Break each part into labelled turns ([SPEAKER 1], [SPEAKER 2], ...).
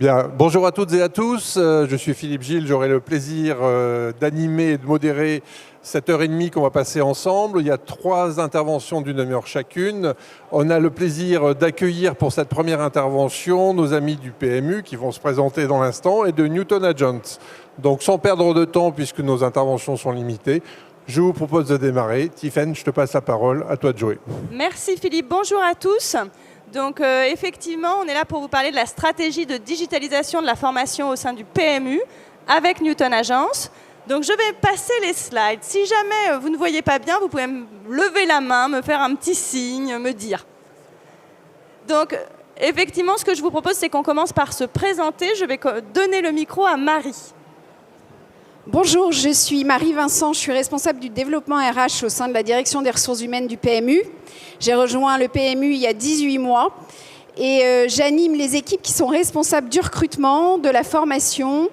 [SPEAKER 1] Bien, bonjour à toutes et à tous, je suis Philippe Gilles, j'aurai le plaisir d'animer et de modérer cette heure et demie qu'on va passer ensemble. Il y a 3 interventions d'une demi-heure chacune. On a le plaisir d'accueillir pour cette première intervention nos amis du PMU qui vont se présenter dans l'instant et de Newton Agents. Donc sans perdre de temps puisque nos interventions sont limitées, je vous propose de démarrer. Tiffaine, je te passe la parole, à toi de jouer.
[SPEAKER 2] Merci Philippe, bonjour à tous. Donc effectivement, on est là pour vous parler de la stratégie de digitalisation de la formation au sein du PMU avec Newton Agence. Donc je vais passer les slides. Si jamais vous ne voyez pas bien, vous pouvez me lever la main, me faire un petit signe, me dire. Donc effectivement, ce que je vous propose, c'est qu'on commence par se présenter. Je vais donner le micro à Marie.
[SPEAKER 3] Bonjour, je suis Marie Vincent, je suis responsable du développement RH au sein de la direction des ressources humaines du PMU. J'ai rejoint le PMU il y a 18 mois et j'anime les équipes qui sont responsables du recrutement, de la formation,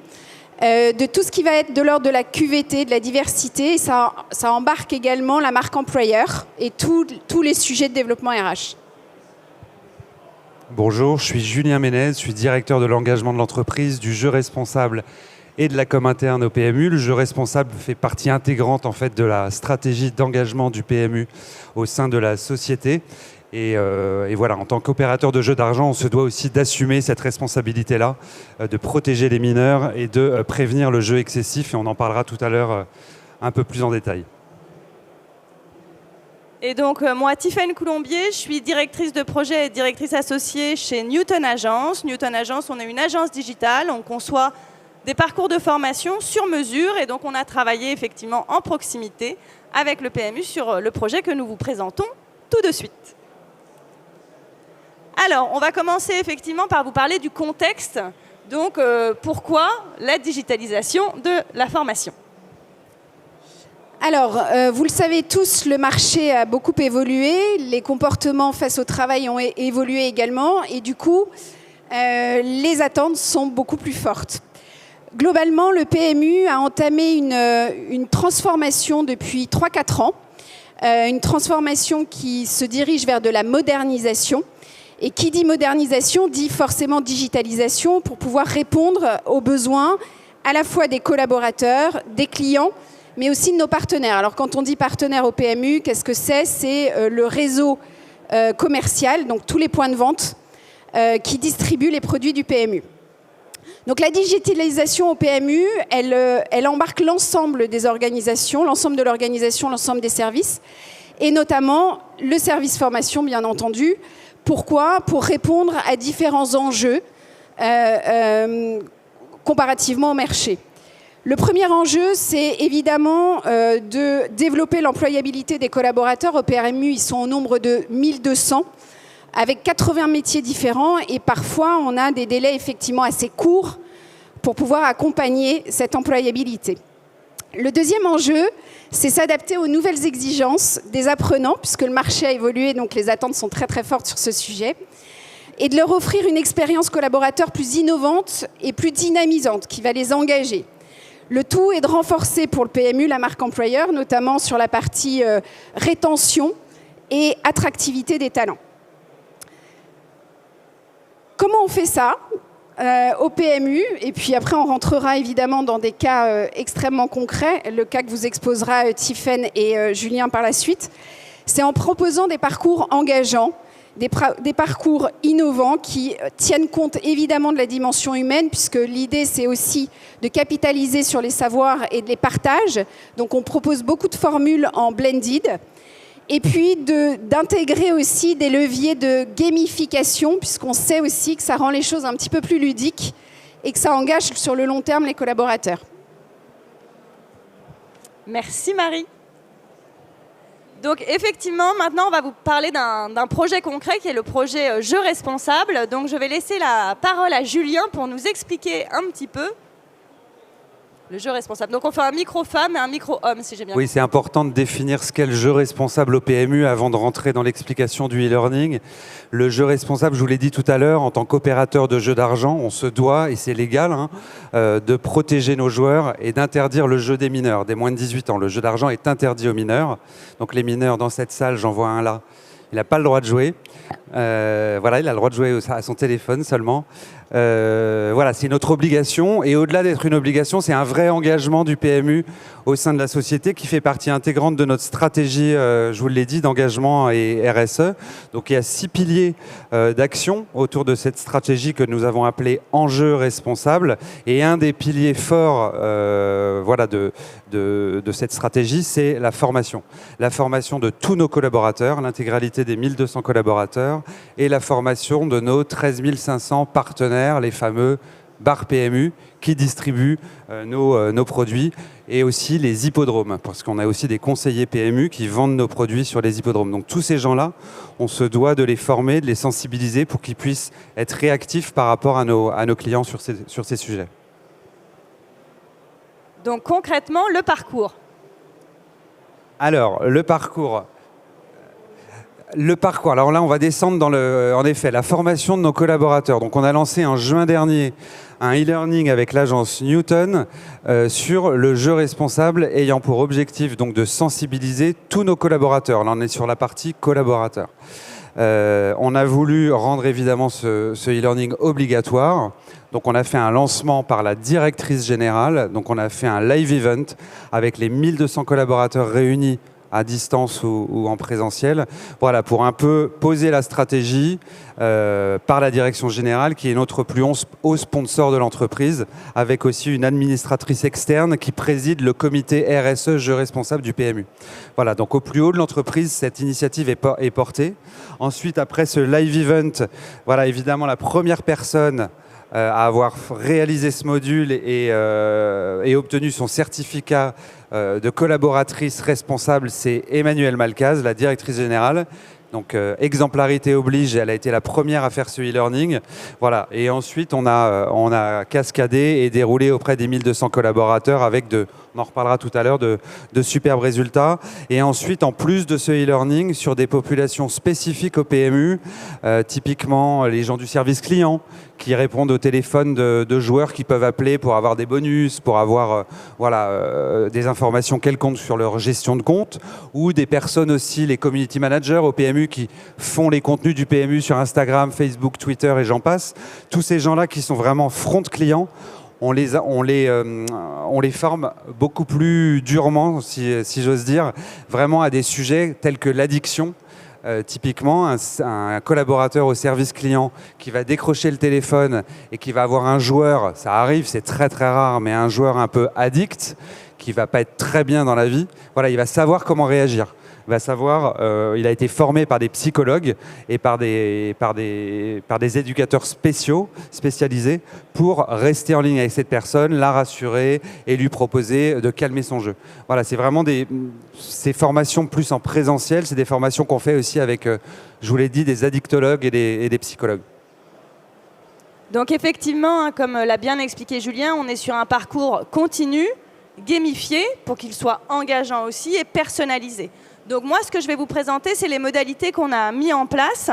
[SPEAKER 3] de tout ce qui va être de l'ordre de la QVT, de la diversité. Et ça embarque également la marque employeur et tous les sujets de développement RH.
[SPEAKER 4] Bonjour, je suis Julien Ménez, je suis directeur de l'engagement de l'entreprise, du jeu responsable et de la com interne au PMU. Le jeu responsable fait partie intégrante en fait de la stratégie d'engagement du PMU au sein de la société. Et voilà, en tant qu'opérateur de jeux d'argent, on se doit aussi d'assumer cette responsabilité-là, de protéger les mineurs et de prévenir le jeu excessif. Et on en parlera tout à l'heure un peu plus en détail.
[SPEAKER 2] Et donc moi, Tiffaine Coulombier, je suis directrice de projet et directrice associée chez Newton Agence. Newton Agence, on est une agence digitale, on conçoit des parcours de formation sur mesure et donc on a travaillé effectivement en proximité avec le PMU sur le projet que nous vous présentons tout de suite. Alors, on va commencer effectivement par vous parler du contexte. Donc, pourquoi la digitalisation de la formation ?
[SPEAKER 3] Alors, vous le savez tous, le marché a beaucoup évolué, les comportements face au travail ont évolué également et du coup, les attentes sont beaucoup plus fortes. Globalement, le PMU a entamé une transformation depuis 3-4 ans, une transformation qui se dirige vers de la modernisation. Et qui dit modernisation dit forcément digitalisation pour pouvoir répondre aux besoins à la fois des collaborateurs, des clients, mais aussi de nos partenaires. Alors quand on dit partenaire au PMU, qu'est-ce que c'est ? C'est le réseau commercial, donc tous les points de vente qui distribuent les produits du PMU. Donc la digitalisation au PMU, elle embarque l'ensemble des organisations, l'ensemble de l'organisation, l'ensemble des services, et notamment le service formation, bien entendu. Pourquoi ? Pour répondre à différents enjeux comparativement au marché. Le premier enjeu, c'est évidemment de développer l'employabilité des collaborateurs. Au PMU, ils sont au nombre de 1200, avec 80 métiers différents et parfois on a des délais effectivement assez courts pour pouvoir accompagner cette employabilité. Le deuxième enjeu, c'est s'adapter aux nouvelles exigences des apprenants, puisque le marché a évolué, donc les attentes sont très très fortes sur ce sujet, et de leur offrir une expérience collaborateur plus innovante et plus dynamisante, qui va les engager. Le tout est de renforcer pour le PMU la marque employeur, notamment sur la partie rétention et attractivité des talents. Comment on fait ça au PMU? Et puis après, on rentrera évidemment dans des cas extrêmement concrets, le cas que vous exposera Tiffaine et Julien par la suite. C'est en proposant des parcours engageants, des parcours innovants qui tiennent compte évidemment de la dimension humaine, puisque l'idée, c'est aussi de capitaliser sur les savoirs et de les partager. Donc, on propose beaucoup de formules en blended. Et puis d'intégrer aussi des leviers de gamification, puisqu'on sait aussi que ça rend les choses un petit peu plus ludiques et que ça engage sur le long terme les collaborateurs.
[SPEAKER 2] Merci Marie. Donc effectivement, maintenant on va vous parler d'un projet concret qui est le projet Jeux Responsable. Donc je vais laisser la parole à Julien pour nous expliquer un petit peu le jeu responsable. Donc on fait un micro-femme et un micro-homme, si j'ai bien compris.
[SPEAKER 4] Oui, c'est important de définir ce qu'est le jeu responsable au PMU avant de rentrer dans l'explication du e-learning. Le jeu responsable, je vous l'ai dit tout à l'heure, en tant qu'opérateur de jeux d'argent, on se doit, et c'est légal, de protéger nos joueurs et d'interdire le jeu des mineurs, des moins de 18 ans. Le jeu d'argent est interdit aux mineurs. Donc les mineurs dans cette salle, j'en vois un là, il n'a pas le droit de jouer. Voilà, il a le droit de jouer à son téléphone seulement. Voilà, c'est notre obligation. Et au-delà d'être une obligation, c'est un vrai engagement du PMU au sein de la société qui fait partie intégrante de notre stratégie, je vous l'ai dit, d'engagement et RSE. Donc il y a 6 piliers d'action autour de cette stratégie que nous avons appelée enjeux responsables. Et un des piliers forts voilà, de cette stratégie, c'est la formation. La formation de tous nos collaborateurs, l'intégralité des 1200 collaborateurs, et la formation de nos 13 500 partenaires, les fameux bars PMU, qui distribuent nos produits, et aussi les hippodromes, parce qu'on a aussi des conseillers PMU qui vendent nos produits sur les hippodromes. Donc tous ces gens-là, on se doit de les former, de les sensibiliser pour qu'ils puissent être réactifs par rapport à nos clients sur ces sujets.
[SPEAKER 2] Donc concrètement, le parcours.
[SPEAKER 4] Alors, le parcours. Alors là, on va descendre dans en effet, la formation de nos collaborateurs. Donc on a lancé en juin dernier un e-learning avec l'agence Newton sur le jeu responsable, ayant pour objectif donc de sensibiliser tous nos collaborateurs. Là, on est sur la partie collaborateurs. On a voulu rendre évidemment ce e-learning obligatoire. Donc on a fait un lancement par la directrice générale. Donc on a fait un live event avec les 1200 collaborateurs réunis à distance ou en présentiel. Voilà, pour un peu poser la stratégie par la direction générale, qui est notre plus haut sponsor de l'entreprise, avec aussi une administratrice externe qui préside le comité RSE Jeux Responsables du PMU. Voilà, donc au plus haut de l'entreprise, cette initiative est portée. Ensuite, après ce live event, voilà, évidemment, la première personne à avoir réalisé ce module et obtenu son certificat de collaboratrice responsable, c'est Emmanuelle Malcaz, la directrice générale. Donc exemplarité oblige, elle a été la première à faire ce e-learning. Voilà. Et ensuite, on a cascadé et déroulé auprès des 1200 collaborateurs avec on en reparlera tout à l'heure, de superbes résultats. Et ensuite, en plus de ce e-learning, sur des populations spécifiques au PMU, typiquement les gens du service client, qui répondent au téléphone de joueurs qui peuvent appeler pour avoir des bonus, pour avoir des informations quelconques sur leur gestion de compte, ou des personnes aussi, les community managers au PMU qui font les contenus du PMU sur Instagram, Facebook, Twitter et j'en passe. Tous ces gens-là qui sont vraiment front clients, on les forme beaucoup plus durement, si j'ose dire, vraiment à des sujets tels que l'addiction. Typiquement, un collaborateur au service client qui va décrocher le téléphone et qui va avoir un joueur, ça arrive, c'est très très rare, mais un joueur un peu addict, qui va pas être très bien dans la vie, voilà, il va savoir comment réagir. Il va savoir, il a été formé par des psychologues et par des éducateurs spécialisés pour rester en ligne avec cette personne, la rassurer et lui proposer de calmer son jeu. Voilà, c'est vraiment ces formations plus en présentiel, c'est des formations qu'on fait aussi avec, je vous l'ai dit, des addictologues et des psychologues.
[SPEAKER 2] Donc effectivement, comme l'a bien expliqué Julien, on est sur un parcours continu, gamifié, pour qu'il soit engageant aussi et personnalisé. Donc moi, ce que je vais vous présenter, c'est les modalités qu'on a mis en place.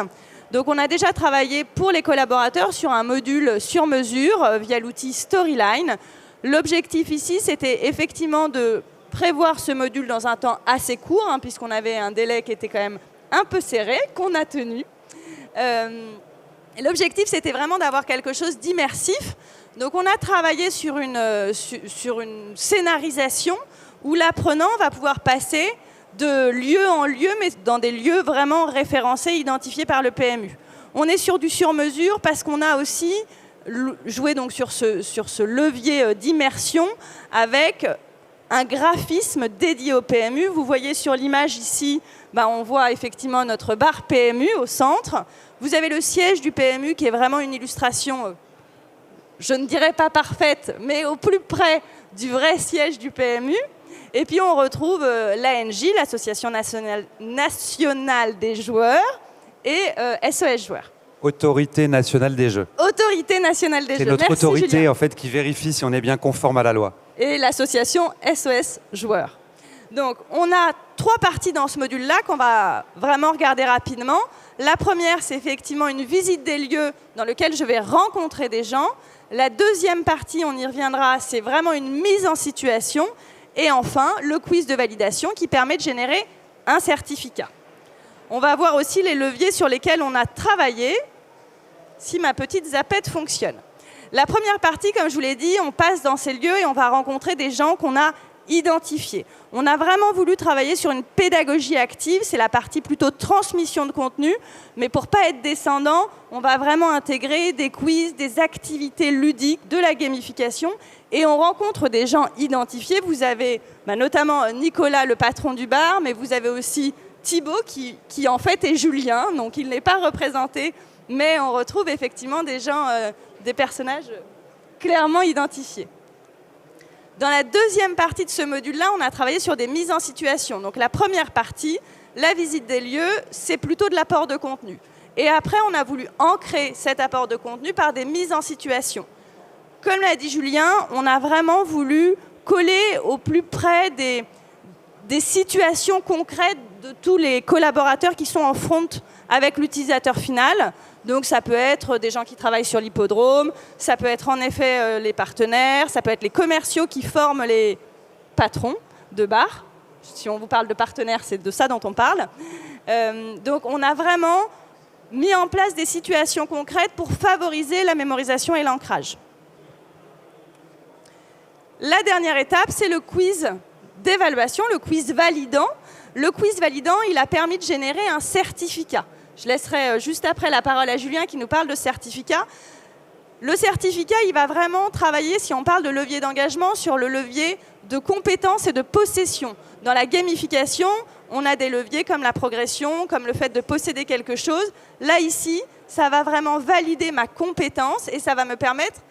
[SPEAKER 2] Donc on a déjà travaillé pour les collaborateurs sur un module sur mesure via l'outil Storyline. L'objectif ici, c'était effectivement de prévoir ce module dans un temps assez court, puisqu'on avait un délai qui était quand même un peu serré, qu'on a tenu. L'objectif, c'était vraiment d'avoir quelque chose d'immersif. Donc on a travaillé sur une scénarisation où l'apprenant va pouvoir passer de lieu en lieu, mais dans des lieux vraiment référencés, identifiés par le PMU. On est sur du sur-mesure parce qu'on a aussi joué donc sur ce levier d'immersion avec un graphisme dédié au PMU. Vous voyez sur l'image ici, on voit effectivement notre bar PMU au centre. Vous avez le siège du PMU qui est vraiment une illustration, je ne dirais pas parfaite, mais au plus près du vrai siège du PMU. Et puis on retrouve l'ANJ, l'Association nationale des joueurs, et SOS Joueurs.
[SPEAKER 4] Autorité nationale des jeux.
[SPEAKER 2] Autorité nationale des jeux.
[SPEAKER 4] C'est notre
[SPEAKER 2] Merci,
[SPEAKER 4] autorité
[SPEAKER 2] Julien.
[SPEAKER 4] en fait qui vérifie si on est bien conforme à la loi.
[SPEAKER 2] Et l'association SOS Joueurs. Donc on a 3 parties dans ce module-là qu'on va vraiment regarder rapidement. La première, c'est effectivement une visite des lieux dans lequel je vais rencontrer des gens. La deuxième partie, on y reviendra, c'est vraiment une mise en situation. Et enfin, le quiz de validation qui permet de générer un certificat. On va voir aussi les leviers sur lesquels on a travaillé, si ma petite zapette fonctionne. La première partie, comme je vous l'ai dit, on passe dans ces lieux et on va rencontrer des gens qu'on a identifiés. On a vraiment voulu travailler sur une pédagogie active, c'est la partie plutôt transmission de contenu, mais pour ne pas être descendant, on va vraiment intégrer des quiz, des activités ludiques, de la gamification, et on rencontre des gens identifiés. Vous avez notamment Nicolas, le patron du bar, mais vous avez aussi Thibaut, qui en fait est Julien, donc il n'est pas représenté, mais on retrouve effectivement des gens, des personnages clairement identifiés. Dans la deuxième partie de ce module-là, on a travaillé sur des mises en situation. Donc la première partie, la visite des lieux, c'est plutôt de l'apport de contenu. Et après, on a voulu ancrer cet apport de contenu par des mises en situation. Comme l'a dit Julien, on a vraiment voulu coller au plus près des situations concrètes de tous les collaborateurs qui sont en front avec l'utilisateur final. Donc ça peut être des gens qui travaillent sur l'hippodrome, ça peut être en effet les partenaires, ça peut être les commerciaux qui forment les patrons de bar. Si on vous parle de partenaires, c'est de ça dont on parle. Donc on a vraiment mis en place des situations concrètes pour favoriser la mémorisation et l'ancrage. La dernière étape, c'est le quiz d'évaluation, le quiz validant. Le quiz validant, il a permis de générer un certificat. Je laisserai juste après la parole à Julien qui nous parle de certificat. Le certificat, il va vraiment travailler, si on parle de levier d'engagement, sur le levier de compétences et de possession. Dans la gamification, on a des leviers comme la progression, comme le fait de posséder quelque chose. Là, ici, ça va vraiment valider ma compétence et ça va me permettre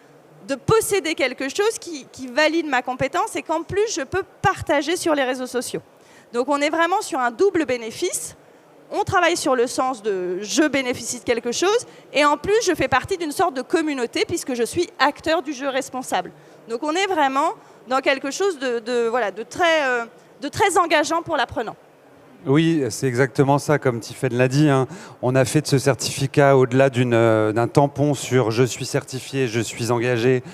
[SPEAKER 2] de posséder quelque chose qui valide ma compétence et qu'en plus, je peux partager sur les réseaux sociaux. Donc, on est vraiment sur un double bénéfice. On travaille sur le sens de « je bénéficie de quelque chose » et en plus, je fais partie d'une sorte de communauté puisque je suis acteur du jeu responsable. Donc, on est vraiment dans quelque chose de très engageant pour l'apprenant.
[SPEAKER 4] Oui, c'est exactement ça, comme Tiffaine l'a dit. On a fait de ce certificat, au-delà d'un tampon sur « je suis certifié, je suis engagé »,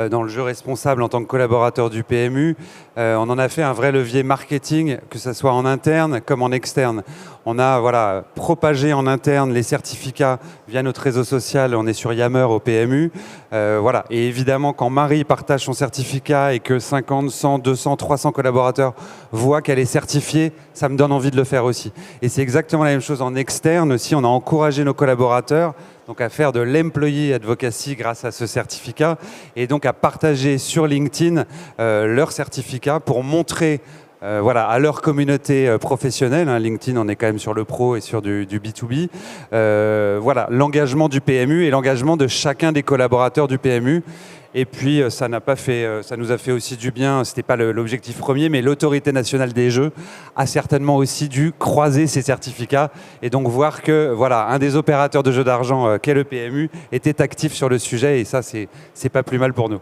[SPEAKER 4] dans le jeu responsable en tant que collaborateur du PMU, on en a fait un vrai levier marketing, que ce soit en interne comme en externe. On a propagé en interne les certificats via notre réseau social, on est sur Yammer au PMU. Et évidemment, quand Marie partage son certificat et que 50, 100, 200, 300 collaborateurs voient qu'elle est certifiée, ça me donne envie de le faire aussi. Et c'est exactement la même chose en externe aussi, on a encouragé nos collaborateurs donc à faire de l'employee advocacy grâce à ce certificat et donc à partager sur LinkedIn leur certificat pour montrer à leur communauté professionnelle. LinkedIn, on est quand même sur le pro et sur du B2B. L'engagement du PMU et l'engagement de chacun des collaborateurs du PMU. Et puis, ça nous a fait aussi du bien, ce n'était pas l'objectif premier, mais l'autorité nationale des jeux a certainement aussi dû croiser ces certificats et donc voir que un des opérateurs de jeux d'argent qu'est le PMU était actif sur le sujet et ça, c'est pas plus mal pour nous.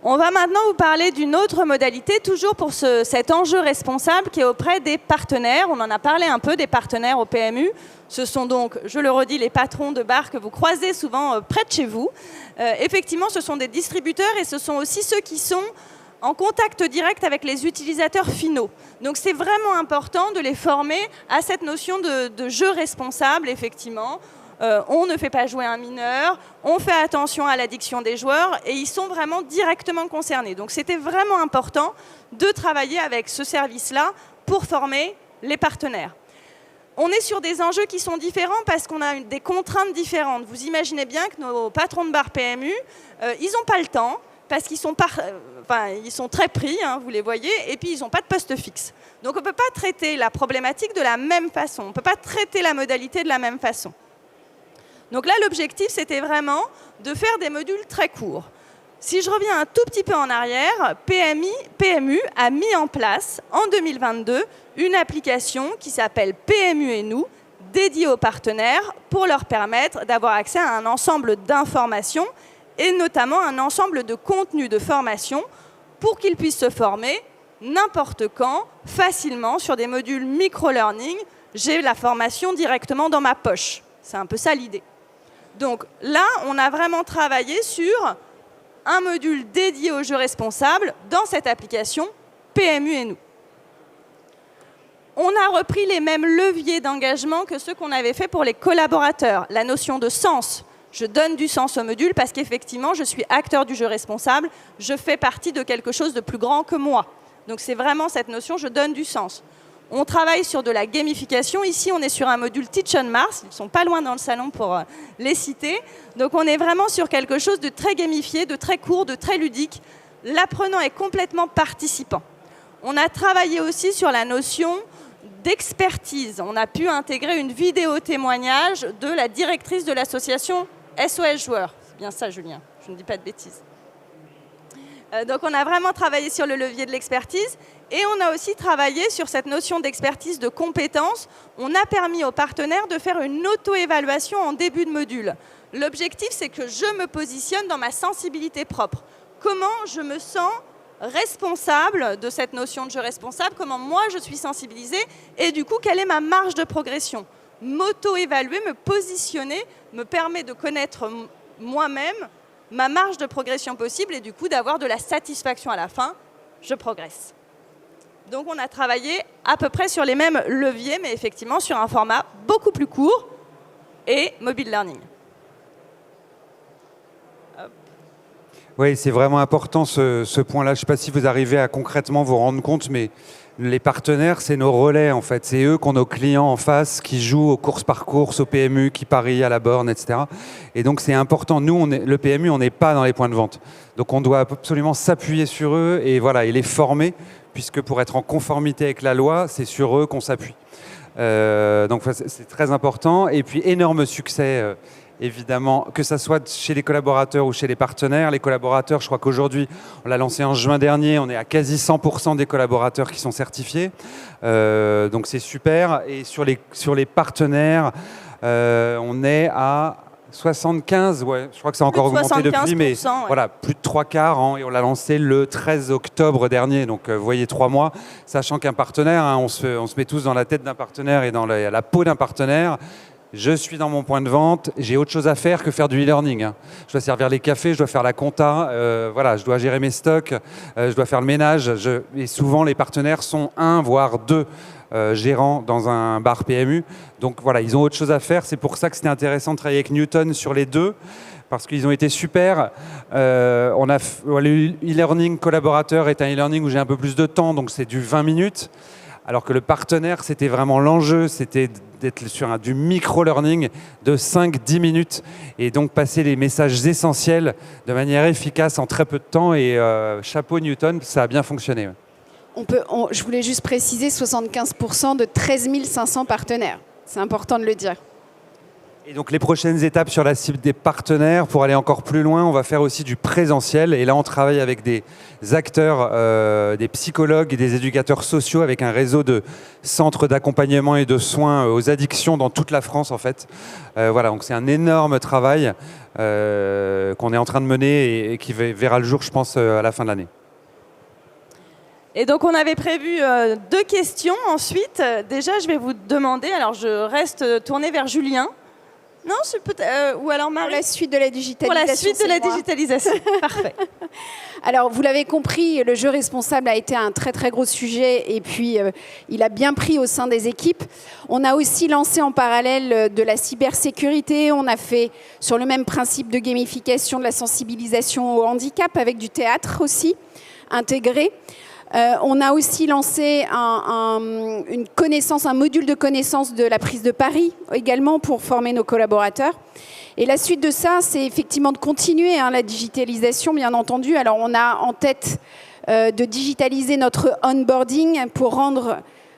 [SPEAKER 2] On va maintenant vous parler d'une autre modalité, toujours pour cet enjeu responsable qui est auprès des partenaires. On en a parlé un peu des partenaires au PMU. Ce sont donc, je le redis, les patrons de bars que vous croisez souvent près de chez vous. Effectivement, ce sont des distributeurs et ce sont aussi ceux qui sont en contact direct avec les utilisateurs finaux. Donc c'est vraiment important de les former à cette notion de jeu responsable, effectivement. On ne fait pas jouer un mineur, on fait attention à l'addiction des joueurs et ils sont vraiment directement concernés. Donc c'était vraiment important de travailler avec ce service-là pour former les partenaires. On est sur des enjeux qui sont différents parce qu'on a des contraintes différentes. Vous imaginez bien que nos patrons de bar PMU, ils n'ont pas le temps parce qu'ils sont, ils sont très pris, vous les voyez, et puis ils n'ont pas de poste fixe. Donc on ne peut pas traiter la problématique de la même façon, on ne peut pas traiter la modalité de la même façon. Donc là, l'objectif, c'était vraiment de faire des modules très courts. Si je reviens un tout petit peu en arrière, PMU a mis en place, en 2022, une application qui s'appelle PMU et nous, dédiée aux partenaires pour leur permettre d'avoir accès à un ensemble d'informations et notamment un ensemble de contenus de formation pour qu'ils puissent se former n'importe quand, facilement, sur des modules micro-learning. J'ai la formation directement dans ma poche. C'est un peu ça l'idée. Donc là, on a vraiment travaillé sur un module dédié aux jeux responsables dans cette application PMU et nous. On a repris les mêmes leviers d'engagement que ceux qu'on avait fait pour les collaborateurs. La notion de sens, Je donne du sens au module parce qu'effectivement, je suis acteur du jeu responsable, je fais partie de quelque chose de plus grand que moi. Donc c'est vraiment cette notion, je donne du sens. On travaille sur de la gamification. Ici, on est sur un module Teach on Mars. Ils ne sont pas loin dans le salon pour les citer. Donc on est vraiment sur quelque chose de très gamifié, de très court, de très ludique. L'apprenant est complètement participant. On a travaillé aussi sur la notion d'expertise. On a pu intégrer une vidéo témoignage de la directrice de l'association SOS Joueurs. C'est bien ça, Julien, je ne dis pas de bêtises. Donc on a vraiment travaillé sur le levier de l'expertise et on a aussi travaillé sur cette notion d'expertise de compétences. On a permis aux partenaires de faire une auto-évaluation en début de module. L'objectif, c'est que je me positionne dans ma sensibilité propre. Comment je me sens responsable de cette notion de jeu responsable, comment moi je suis sensibilisée et du coup, quelle est ma marge de progression. M'auto-évaluer, me positionner, me permet de connaître moi-même ma marge de progression possible et du coup d'avoir de la satisfaction à la fin, je progresse. Donc on a travaillé à peu près sur les mêmes leviers, mais effectivement sur un format beaucoup plus court et mobile learning.
[SPEAKER 4] Oui, c'est vraiment important ce point-là. Je ne sais pas si vous arrivez à concrètement vous rendre compte, mais les partenaires, c'est nos relais en fait. C'est eux qui ont nos clients en face, qui jouent aux courses par course, au PMU, qui parient à la borne, etc. Et donc c'est important. Nous, le PMU, on n'est pas dans les points de vente. Donc on doit absolument s'appuyer sur eux et voilà, et les former, puisque pour être en conformité avec la loi, c'est sur eux qu'on s'appuie. Donc c'est très important. Et puis énorme succès. Évidemment, que ça soit chez les collaborateurs ou chez les partenaires. Les collaborateurs, je crois qu'aujourd'hui, on l'a lancé en juin dernier, on est à quasi 100% des collaborateurs qui sont certifiés. Donc c'est super. Et sur les partenaires, on est à 75, ouais, je crois que ça a encore augmenté depuis, mais
[SPEAKER 2] ouais.
[SPEAKER 4] Voilà, plus de 3/4, et on l'a lancé le 13 octobre dernier, donc vous voyez 3 mois, sachant qu'un partenaire, on se met tous dans la tête d'un partenaire et dans la peau d'un partenaire. Je suis dans mon point de vente, j'ai autre chose à faire que faire du e-learning. Je dois servir les cafés, je dois faire la compta, voilà, je dois gérer mes stocks, je dois faire le ménage. Et souvent, les partenaires sont 1, voire 2 gérants dans un bar PMU. Donc voilà, ils ont autre chose à faire. C'est pour ça que c'était intéressant de travailler avec Newton sur les deux, parce qu'ils ont été super. Le e-learning collaborateur est un e-learning où j'ai un peu plus de temps, donc c'est du 20 minutes. Alors que le partenaire, c'était vraiment l'enjeu, c'était d'être sur du micro-learning de 5-10 minutes et donc passer les messages essentiels de manière efficace en très peu de temps. Et chapeau Newton, ça a bien fonctionné.
[SPEAKER 3] Je voulais juste préciser 75% de 13 500 partenaires. C'est important de le dire.
[SPEAKER 4] Et donc les prochaines étapes sur la cible des partenaires, pour aller encore plus loin, on va faire aussi du présentiel. Et là, on travaille avec des acteurs, des psychologues et des éducateurs sociaux, avec un réseau de centres d'accompagnement et de soins aux addictions dans toute la France, en fait. Voilà, donc c'est un énorme travail qu'on est en train de mener et qui verra le jour, je pense, à la fin de l'année.
[SPEAKER 2] Et donc on avait prévu 2 questions. Ensuite, déjà, je vais vous demander, alors je reste tournée vers Julien. Non, c'est peut-être ou alors Marie.
[SPEAKER 3] Pour la suite de la digitalisation.
[SPEAKER 2] Pour la suite de la digitalisation. Parfait.
[SPEAKER 3] Alors, vous l'avez compris, le jeu responsable a été un très très gros sujet et puis il a bien pris au sein des équipes. On a aussi lancé en parallèle de la cybersécurité. On a fait sur le même principe de gamification, de la sensibilisation au handicap avec du théâtre aussi intégré. On a aussi lancé un module de connaissance de la prise de pari également pour former nos collaborateurs. Et la suite de ça, c'est effectivement de continuer la digitalisation, bien entendu. Alors, on a en tête de digitaliser notre onboarding pour rendre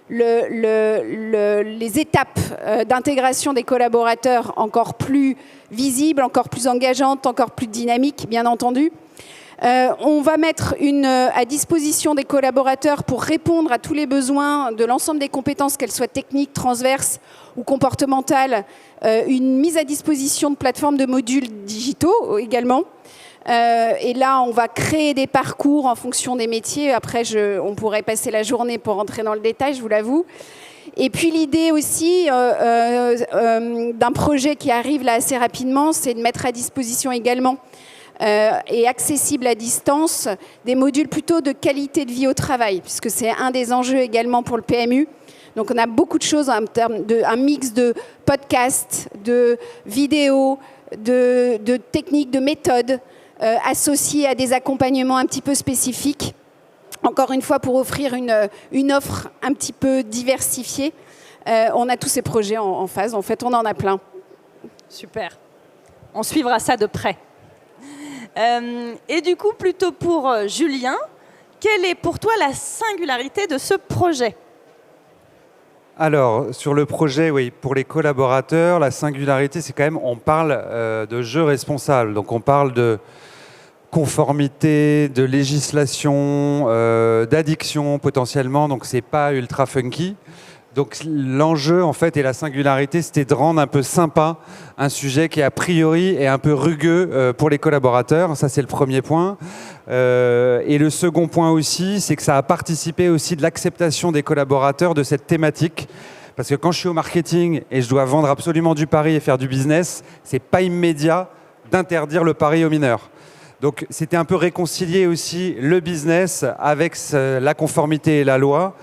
[SPEAKER 3] les étapes d'intégration des collaborateurs encore plus visibles, encore plus engageantes, encore plus dynamiques, bien entendu. On va mettre à disposition des collaborateurs pour répondre à tous les besoins de l'ensemble des compétences, qu'elles soient techniques, transverses ou comportementales, une mise à disposition de plateformes de modules digitaux également. Et là, on va créer des parcours en fonction des métiers. Après, on pourrait passer la journée pour rentrer dans le détail, je vous l'avoue. Et puis l'idée aussi d'un projet qui arrive là assez rapidement, c'est de mettre à disposition également et accessible à distance, des modules plutôt de qualité de vie au travail, puisque c'est un des enjeux également pour le PMU. Donc on a beaucoup de choses en termes d'un mix de podcasts, de vidéos, de techniques, de méthodes associées à des accompagnements un petit peu spécifiques. Encore une fois, pour offrir une offre un petit peu diversifiée. On a tous ces projets en phase. En fait, on en a plein.
[SPEAKER 2] Super. On suivra ça de près. Et du coup, plutôt pour Julien, quelle est pour toi la singularité de ce projet ?
[SPEAKER 4] Alors, sur le projet, oui, pour les collaborateurs, la singularité, c'est quand même, on parle de jeu responsable. Donc, on parle de conformité, de législation, d'addiction potentiellement. Donc, c'est pas ultra funky. Donc, l'enjeu, en fait, et la singularité, c'était de rendre un peu sympa un sujet qui, a priori, est un peu rugueux pour les collaborateurs. Ça, c'est le premier point. Et le second point aussi, c'est que ça a participé aussi de l'acceptation des collaborateurs de cette thématique. Parce que quand je suis au marketing et je dois vendre absolument du pari et faire du business, c'est pas immédiat d'interdire le pari aux mineurs. Donc, c'était un peu réconcilier aussi le business avec la conformité et la loi.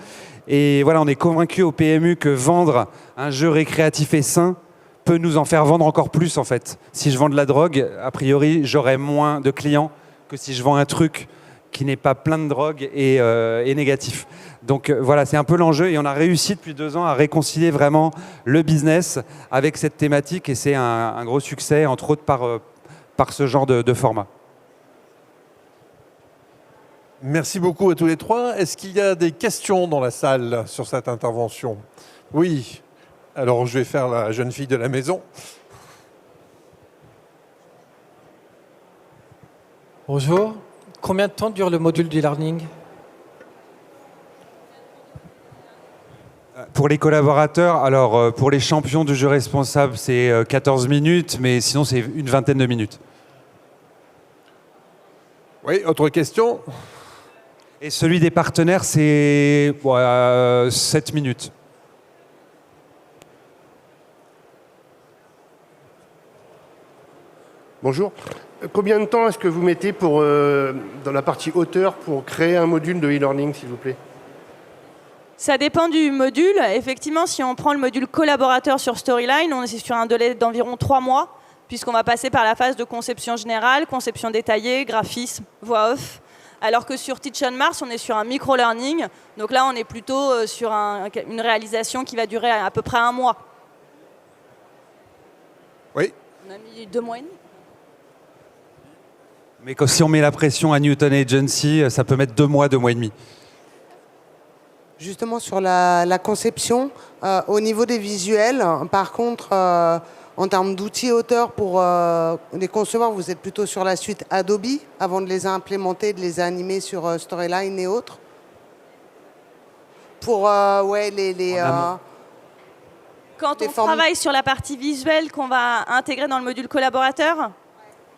[SPEAKER 4] Et voilà, on est convaincu au PMU que vendre un jeu récréatif et sain peut nous en faire vendre encore plus, en fait. Si je vends de la drogue, a priori, j'aurai moins de clients que si je vends un truc qui n'est pas plein de drogue et négatif. Donc voilà, c'est un peu l'enjeu. Et on a réussi depuis 2 ans à réconcilier vraiment le business avec cette thématique. Et c'est un gros succès, entre autres par ce genre de format.
[SPEAKER 1] Merci beaucoup à tous les trois. Est-ce qu'il y a des questions dans la salle sur cette intervention ? Oui. Alors, je vais faire la jeune fille de la maison.
[SPEAKER 5] Bonjour. Combien de temps dure le module d'e-learning ?
[SPEAKER 4] Pour les collaborateurs, alors pour les champions du jeu responsable, c'est 14 minutes, mais sinon c'est une vingtaine de minutes.
[SPEAKER 1] Oui, autre question ?
[SPEAKER 4] Et celui des partenaires, c'est 7 minutes.
[SPEAKER 6] Bonjour. Combien de temps est-ce que vous mettez dans la partie auteur pour créer un module de e-learning, s'il vous plaît ?
[SPEAKER 2] Ça dépend du module. Effectivement, si on prend le module collaborateur sur Storyline, on est sur un délai d'environ 3 mois, puisqu'on va passer par la phase de conception générale, conception détaillée, graphisme, voix off. Alors que sur Teach on Mars, on est sur un micro-learning. Donc là, on est plutôt sur une réalisation qui va durer à peu près 1 mois.
[SPEAKER 1] Oui.
[SPEAKER 2] On a mis 2 mois et demi.
[SPEAKER 4] Mais si on met la pression à Newton Agency, ça peut mettre 2 mois, 2 mois et demi.
[SPEAKER 7] Justement, sur la conception, au niveau des visuels, par contre, en termes d'outils auteurs pour les concevoir, vous êtes plutôt sur la suite Adobe avant de les implémenter, de les animer sur Storyline et autres. Pour
[SPEAKER 2] Quand on travaille sur la partie visuelle qu'on va intégrer dans le module collaborateur,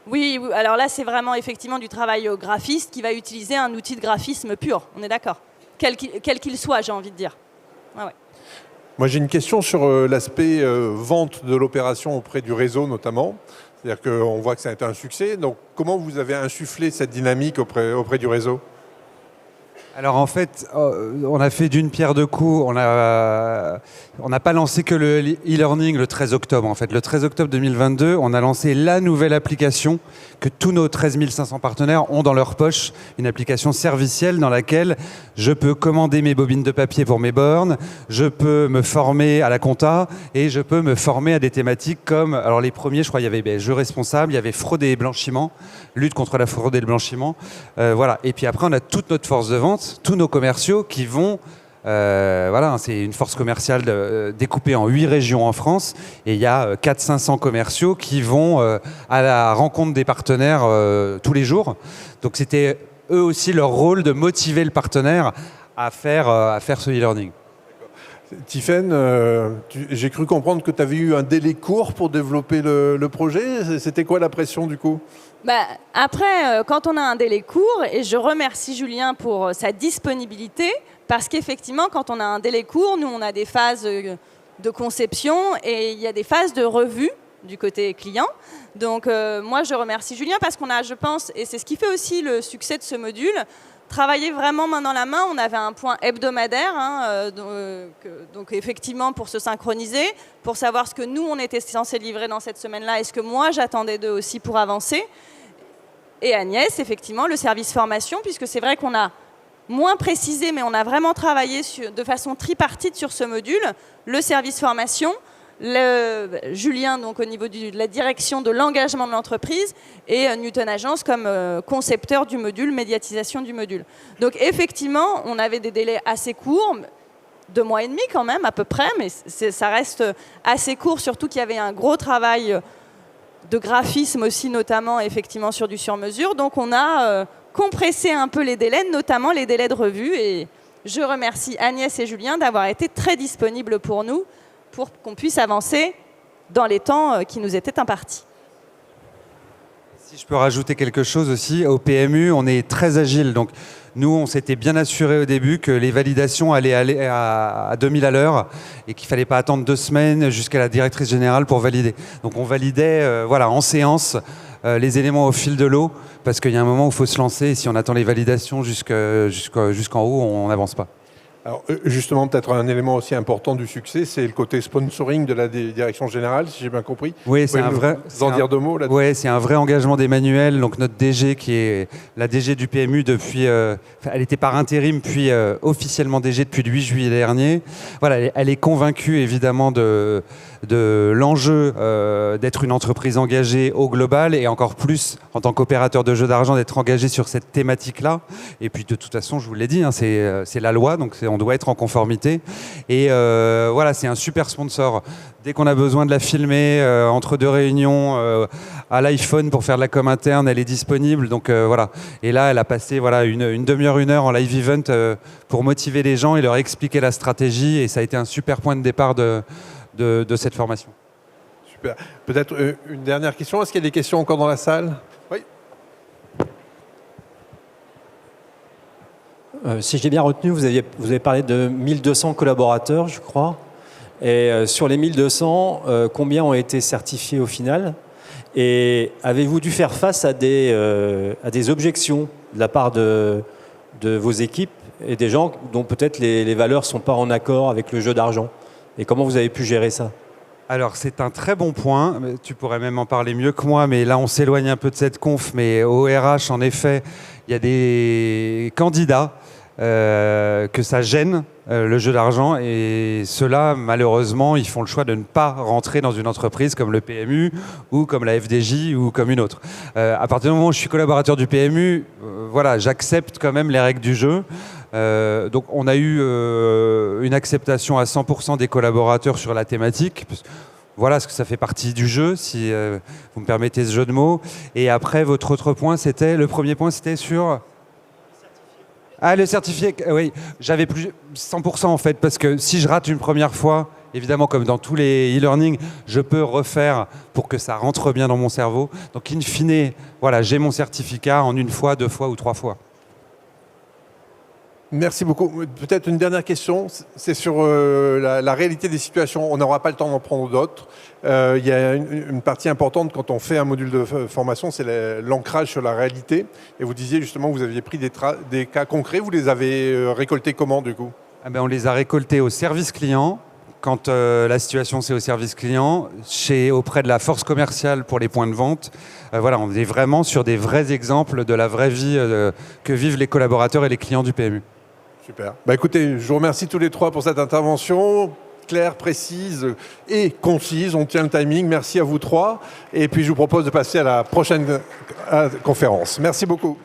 [SPEAKER 2] oui, alors là, c'est vraiment effectivement du travail au graphiste qui va utiliser un outil de graphisme pur, on est d'accord, quel qu'il soit, j'ai envie de dire. Ouais.
[SPEAKER 1] Moi, j'ai une question sur l'aspect vente de l'opération auprès du réseau, notamment. C'est-à-dire qu'on voit que ça a été un succès. Donc, comment vous avez insufflé cette dynamique auprès du réseau ?
[SPEAKER 4] Alors en fait, on a fait d'une pierre deux coups. On n'a pas lancé que le e-learning le 13 octobre. En fait, le 13 octobre 2022, on a lancé la nouvelle application que tous nos 13 500 partenaires ont dans leur poche. Une application servicielle dans laquelle je peux commander mes bobines de papier pour mes bornes, je peux me former à la compta et je peux me former à des thématiques comme... Alors les premiers, je crois, il y avait jeux responsables, il y avait fraude et blanchiment, lutte contre la fraude et le blanchiment. Voilà. Et puis après, on a toute notre force de vente, tous nos commerciaux qui vont, voilà, c'est une force commerciale découpée en 8 régions en France, et il y a 400-500 commerciaux qui vont à la rencontre des partenaires tous les jours. Donc c'était eux aussi leur rôle de motiver le partenaire à faire ce e-learning.
[SPEAKER 1] Tiffaine, j'ai cru comprendre que tu avais eu un délai court pour développer le projet. C'était quoi la pression du coup ?
[SPEAKER 2] Après, quand on a un délai court, et je remercie Julien pour sa disponibilité, parce qu'effectivement, quand on a un délai court, nous, on a des phases de conception et il y a des phases de revue du côté client. Donc, moi, je remercie Julien parce qu'on a, je pense, et c'est ce qui fait aussi le succès de ce module, travaillé vraiment main dans la main. On avait un point hebdomadaire, donc effectivement pour se synchroniser, pour savoir ce que nous, on était censé livrer dans cette semaine-là et ce que moi, j'attendais d'eux aussi pour avancer. Et Agnès, effectivement, le service formation, puisque c'est vrai qu'on a moins précisé, mais on a vraiment travaillé de façon tripartite sur ce module, le service formation, Julien donc au niveau de la direction de l'engagement de l'entreprise et Newton Agence comme concepteur du module, médiatisation du module. Donc effectivement, on avait des délais assez courts, 2 mois et demi quand même à peu près, mais ça reste assez court, surtout qu'il y avait un gros travail de graphisme aussi, notamment effectivement sur du sur-mesure. Donc on a compressé un peu les délais, notamment les délais de revue, et je remercie Agnès et Julien d'avoir été très disponibles pour nous, pour qu'on puisse avancer dans les temps qui nous étaient impartis.
[SPEAKER 4] Si je peux rajouter quelque chose aussi, au PMU, on est très agile. Donc, nous, on s'était bien assuré au début que les validations allaient aller à 2000 à l'heure et qu'il ne fallait pas attendre 2 semaines jusqu'à la directrice générale pour valider. Donc, on validait en séance les éléments au fil de l'eau parce qu'il y a un moment où il faut se lancer et si on attend les validations jusqu'en haut, on n'avance pas.
[SPEAKER 1] Alors justement, peut-être un élément aussi important du succès, c'est le côté sponsoring de la direction générale, si j'ai bien compris.
[SPEAKER 4] Oui, c'est un vrai.
[SPEAKER 1] Vous en dire 2 mots là-dessus ?
[SPEAKER 4] Oui, c'est un vrai engagement d'Emmanuel, donc notre DG qui est la DG du PMU depuis. Elle était par intérim, puis officiellement DG depuis le 8 juillet dernier. Voilà, elle est convaincue évidemment de l'enjeu d'être une entreprise engagée au global et encore plus en tant qu'opérateur de jeux d'argent d'être engagé sur cette thématique-là. Et puis de toute façon, je vous l'ai dit, hein, c'est la loi, donc on doit être en conformité. Et c'est un super sponsor. Dès qu'on a besoin de la filmer entre 2 réunions à l'iPhone pour faire de la com interne, elle est disponible. Donc voilà. Et là, elle a passé une demi-heure, 1 heure en live event pour motiver les gens et leur expliquer la stratégie. Et ça a été un super point de départ de cette formation.
[SPEAKER 1] Super. Peut-être une dernière question. Est-ce qu'il y a des questions encore dans la salle ? Oui.
[SPEAKER 8] Si j'ai bien retenu, vous avez parlé de 1200 collaborateurs, je crois. Et sur les 1200, combien ont été certifiés au final ? Et avez-vous dû faire face à des objections de la part de vos équipes et des gens dont peut-être les valeurs ne sont pas en accord avec le jeu d'argent ? Et comment vous avez pu gérer ça ?
[SPEAKER 4] Alors, c'est un très bon point. Tu pourrais même en parler mieux que moi, mais là, on s'éloigne un peu de cette conf. Mais au RH, en effet, il y a des candidats que ça gêne, le jeu d'argent. Et ceux-là, malheureusement, ils font le choix de ne pas rentrer dans une entreprise comme le PMU ou comme la FDJ ou comme une autre. À partir du moment où je suis collaborateur du PMU, j'accepte quand même les règles du jeu. Donc on a eu une acceptation à 100% des collaborateurs sur la thématique. Voilà, parce que ça fait partie du jeu, si vous me permettez ce jeu de mots. Et après, votre autre point, le premier point, c'était sur... Ah, le certifié, oui. J'avais plus 100% en fait, parce que si je rate une première fois, évidemment, comme dans tous les e-learning, je peux refaire pour que ça rentre bien dans mon cerveau. Donc, in fine, j'ai mon certificat en 1 fois, 2 fois ou 3 fois.
[SPEAKER 1] Merci beaucoup. Peut-être une dernière question, c'est sur la réalité des situations. On n'aura pas le temps d'en prendre d'autres. Il y a une partie importante quand on fait un module de formation, c'est l'ancrage sur la réalité. Et vous disiez justement que vous aviez pris des cas concrets. Vous les avez récoltés comment du coup ?
[SPEAKER 4] On les a récoltés au service client. Quand la situation c'est au service client, auprès de la force commerciale pour les points de vente, on est vraiment sur des vrais exemples de la vraie vie que vivent les collaborateurs et les clients du PMU.
[SPEAKER 1] Super. Écoutez, je vous remercie tous les 3 pour cette intervention claire, précise et concise. On tient le timing. Merci à vous 3. Et puis je vous propose de passer à la prochaine conférence. Merci beaucoup.